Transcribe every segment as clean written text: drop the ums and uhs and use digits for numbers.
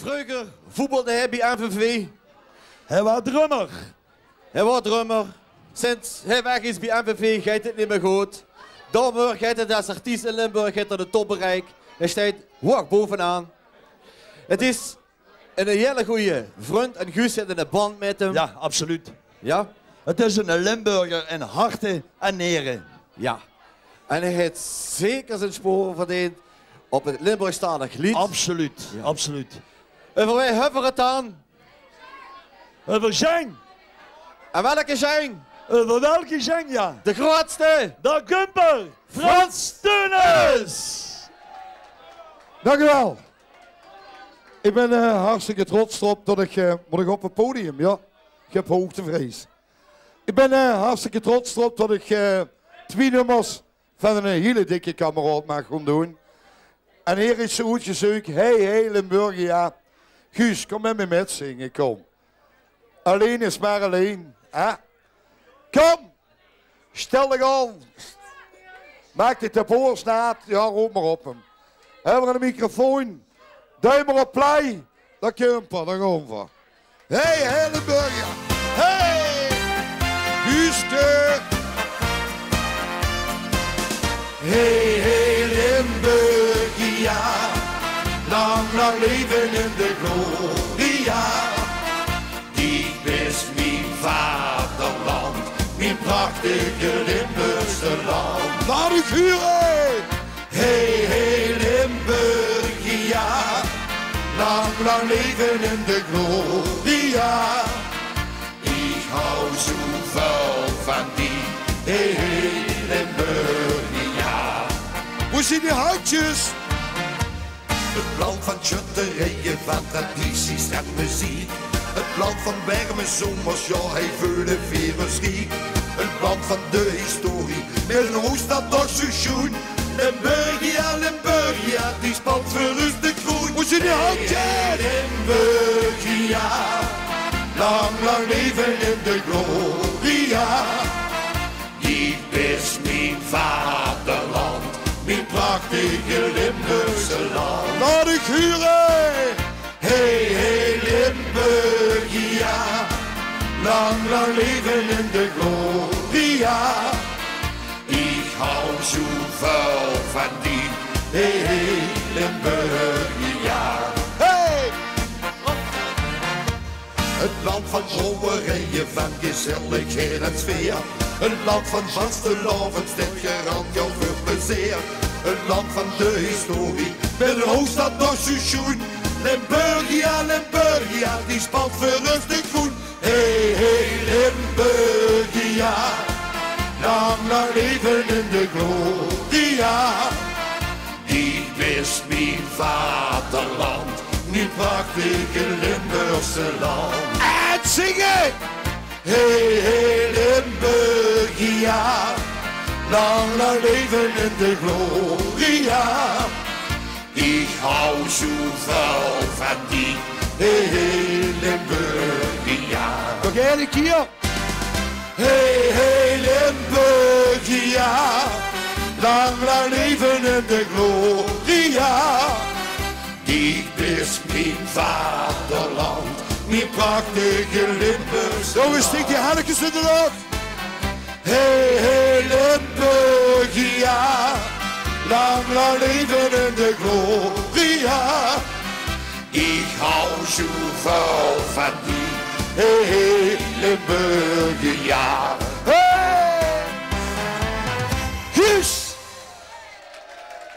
Vroeger voetbalde hij bij MVV. Hij was drummer. Hij was drummer. Sinds hij weg is bij MVV gaat het niet meer goed. Daardoor gaat het als artiest in Limburg gaat er de top bereikt. Hij staat hoog bovenaan. Het is een hele goede vriend en Guus zit in de band met hem. Ja, absoluut. Ja? Het is een Limburger in harten en nieren. Ja. En hij heeft zeker zijn sporen verdiend op het Limburgstalig lied. Absoluut, Ja. absoluut. En voor wij hebben het aan. Over zang. En welke zijn? Over welke zang, ja? De grootste. De Kumper, Frans Teunis. Dank u wel. Ik ben hartstikke trots op dat ik op het podium, ja. Ik heb hoogtevrees. Ik ben hartstikke trots op dat ik 2 nummers van een hele dikke kameraad mag gaan doen. En hier is zo goed gezocht. Hey Limburg, ja. Guus, kom met me met zingen, kom. Alleen is maar alleen. Hè? Kom! Stel dich aan. Maak dit de voorstaat. Ja, roep maar op hem. Hebben we een microfoon? Duim maar op play. Dat kumper, daar gaan we. Hey Limburg, ja. Hey! Guuske! Hey Limburg, ja. Lang leven in de gloria. Die is mijn vaderland, mijn prachtige Limburgse land. Laat u vuren! Hey Limburg, ja. Lang leven in de gloria. Ik hou zo veel van die, hey Limburg, ja. Hoe zien die handjes? Het land van schutterijen, van tradities en muziek. Het land van warme zomers, ja, hij voelde virusriek. Het land van de historie, met een hoofdstad nog zo schoon. Limburgia, die spant verrust de kroon. Hoe zit die handjes? Limburgia, lang leven in de gloria. Die is mijn vaderland, mijn prachtige Limburgse land. Laat ik huren! Hey Limburgia, lang leven in de gloria. Ik hou zo veel van die, hey Limburgia. Hey! Het land van brouwerijen, van gezelligheid en sfeer. Een land van vastelavond, dit garant jou veel plezier. Een land van de historie, met een hoofdstad nog zo schoon. Limburgia, die spant verrust de groen. Hey Limburgia, lang leven in de gloria. Die is mijn vaderland, mijn prachtige Limburgse land. En zingen! Hey Limburgia, lang leven in de gloria. Ik hou zo veel van die, hey Limburgia. Nog een keer. Hey Limburgia, lang leven in de gloria. Ik is mijn vaderland, mijn prachtige Limburgse land. Nog een stukje hannetjes in de lucht. Hey Limburgia, lang leven in de gloria. Ik hou zo veel van die, hey Limburgia. Hey! Guus!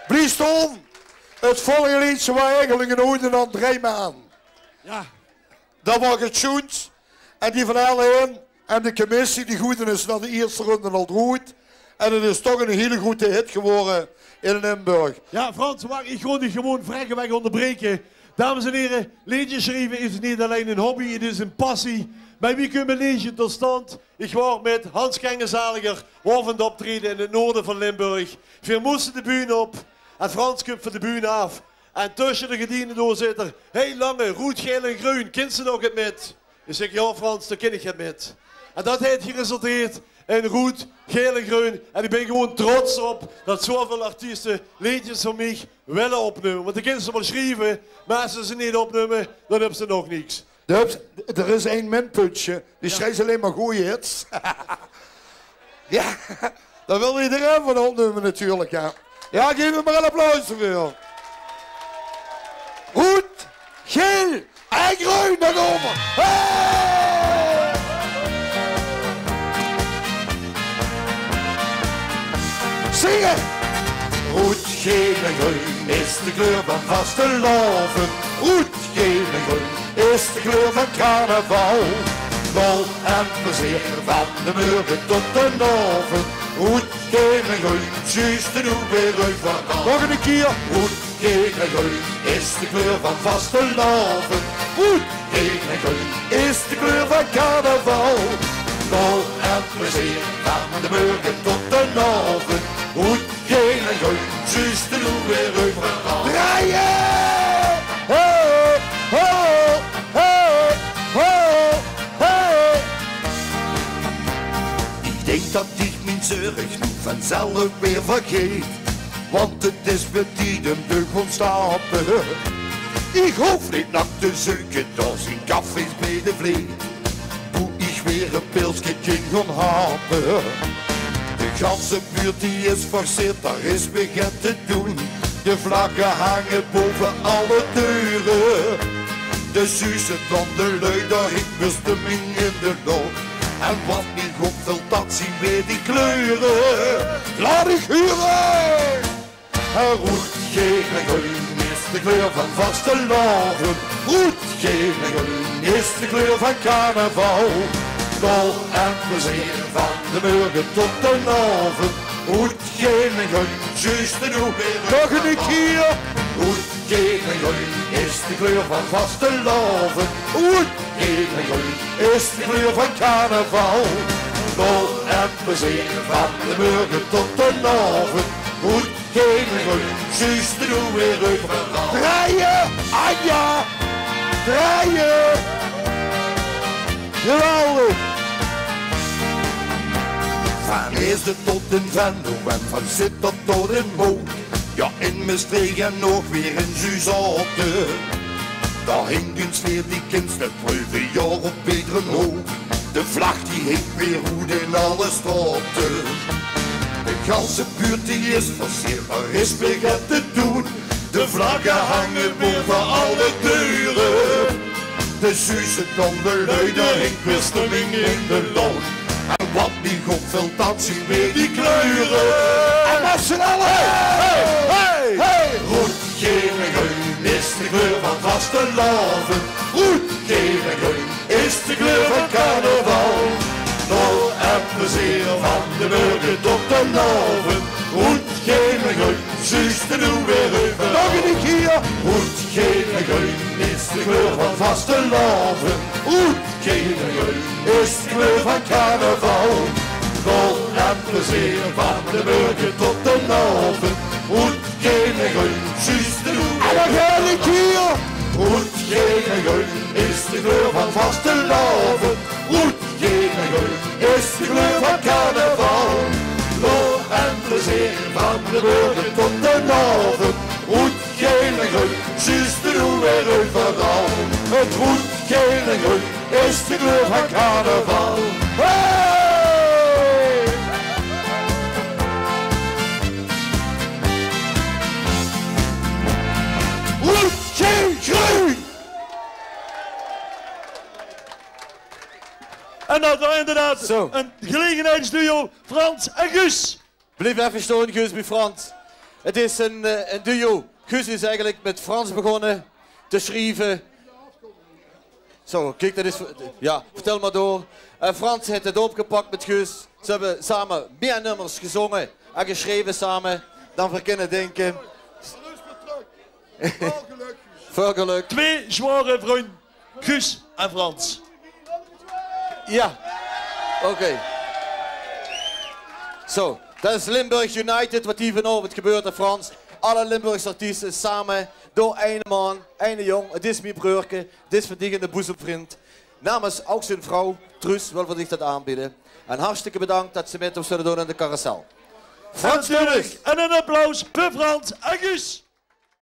Blies om. Het volgende liedje was eigenlijk een ode aan 3 maanden. Ja. Dat was getuned. En die van Ellen en de commissie die goed is naar de eerste ronde al goed. En het is toch een hele goede hit geworden in Limburg. Ja, Frans, mag ik gewoon vragen onderbreken? Dames en heren, liedjes schrijven is niet alleen een hobby, het is een passie. Bij wie komt een liedje tot stand? Ik was met Hans Kengenzaliger, wovend optreden in het noorden van Limburg. We moesten de bühne op en Frans komt van de bühne af. En tussen de gedienden door zit er heel lange, rood, geel en groen. Kent ze nog het met? Ik zeg, ja Frans, daar ken ik het met. En dat heeft geresulteerd en Ruud, Geel en Groen. En ik ben gewoon trots op dat zoveel artiesten liedjes van mij willen opnemen. Want de kinderen wel schrijven, maar als ze niet opnemen, dan hebben ze nog niks. Er is één minpuntje, die schrijft alleen maar goeie hits. Ja, daar wil iedereen van opnemen natuurlijk, ja. Ja, geef hem maar een applaus voor. Goed, Geel en Groen naar over. Hey! Zingen! Rood, geel en groen is de kleur van vasteloven. Rood, geel en groen is de kleur van carnaval. Lol en plezier van de muren tot de oven. Rood, geel en groen, juist de doe weer uit van. Nog een keer. Rood, geel en groen is de kleur van vasteloven. Rood, geel en groen is de kleur van carnaval. Lol en plezier van de muren tot de oven. Rood, geel en groen, juist de doe weer uit van. Draaien! Ho, ho, ho, ho, ho. Ik denk dat ik mijn zorg nu vanzelf weer vergeet. Want het is met die de deuk ontstappen. Ik hoef niet naar te zoeken, door zijn cafés bij de vleet. Doe ik weer een pilsje gaan hapen. De ganse buurt die is forceerd, daar is begin te doen. De vlaggen hangen boven alle deuren. De zuzen van de lui, daar hing bestemming in de loop. En wat niet opvult, dat zien weer die kleuren. Laat ik huren! Rood, geel en groen is de kleur van vasteloven. Rood, geel en groen is de kleur van carnaval. Lol en plezier van de morgen tot de oven. Rood, geel en groen, juist de doe weer. Nog een keer. Rood, geel en groen is de kleur van vasteloven. Rood, geel en groen is de kleur van carnaval. Lol en plezier van de morgen tot de oven. Rood, geel en groen, juist de doe weer uit. Draaien, Anja, draaien. Geweldig. Van Eerste tot in Venlo en van Sittard tot in Mook. Ja, in Maastricht en nog weer in Zuizotte. Daar hing een sfeer die kinderen 12 jaar op betere hoog. De vlag die hing weer goed in alle straten. De ganse buurt die is versierd, er is weer te doen. De vlaggen hangen boven alle deuren. De zuzen dan de lui, daar hing weer stemming in de loon. En wat niet opvult, dat zien weer die kleuren. En met z'n allen, hey, hey, hey. Rood, geel en groen is de kleur van vasteloven. Rood, geel en groen is de kleur van carnaval. Lol en plezier van de morgen tot de oven. Rood, geel en groen, juist de doe weer over. Nog een keer. Rood, geel en groen is de kleur van vasteloven. Rood, geel en groen is de kleur van carnaval. Lol en plezier van de morgen tot de oven. Rood, geel en groen, juist de doe weer over. En nog een keer. Rood, geel en groen is de kleur van vasteloven. Rood, geel en groen is de kleur van carnaval. Lol en plezier van de morgen tot de oven. Rood, geel en groen, juist de doe weer overal. Het rood, geel en groen is de kleur van carnaval. Hey! Rood, geel, groen! En dat was inderdaad Zo. een gelegenheidsduo, Frans en Guus. Blijf even staan, Guus bij Frans. Het is een duo. Guus is eigenlijk met Frans begonnen te schrijven. Zo, kijk, dat is... Ja, vertel maar door. Frans heeft het opgepakt met Guus. Ze hebben samen meer nummers gezongen en geschreven samen. Dan verkennen denken. Veel geluk. Twee zware vrienden, Guus en Frans. Ja, oké. Zo, dat is Limburg United, wat hier vanavond gebeurt in Frans. Alle Limburgse artiesten samen, door één man, één jong. Het is mijn broerke, het is van die de boezemvriend. namens ook zijn vrouw, Truus, wil we zich dat aanbieden. En hartstikke bedankt dat ze met ons zullen doen in de carousel. Frans Deunig! En een applaus voor Frans en Guus!